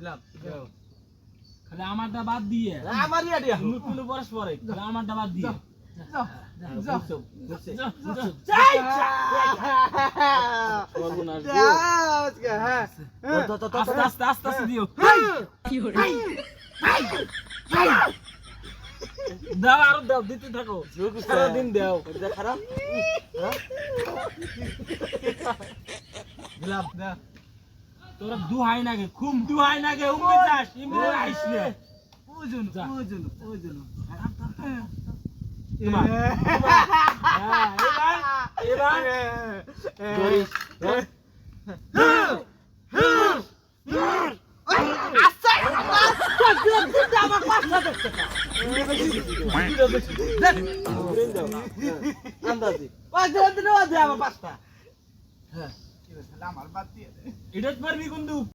দিলাম খালি আমারটা বাদ দিয়ে আমারই আইডিয়া নতুন বরস পরে খালি আমারটা বাদ দিয়ে যাও যাও আস্তে আস্তে আস্তে আস্তে দিও দাও আরো দাও দিতে থাকো সারাদিন দাও খারাপ দিলাম দাও তোরা দুহাই নাগে খুব দুহাই নাগে উম্মে যাস ইমরে আইস না ওজন ওজন তোমার এবার গরিস আন্দাজি আমার পাঁচটা হ্যাঁ আমার বাদ দিয়ে এটা পারবি কিন্তু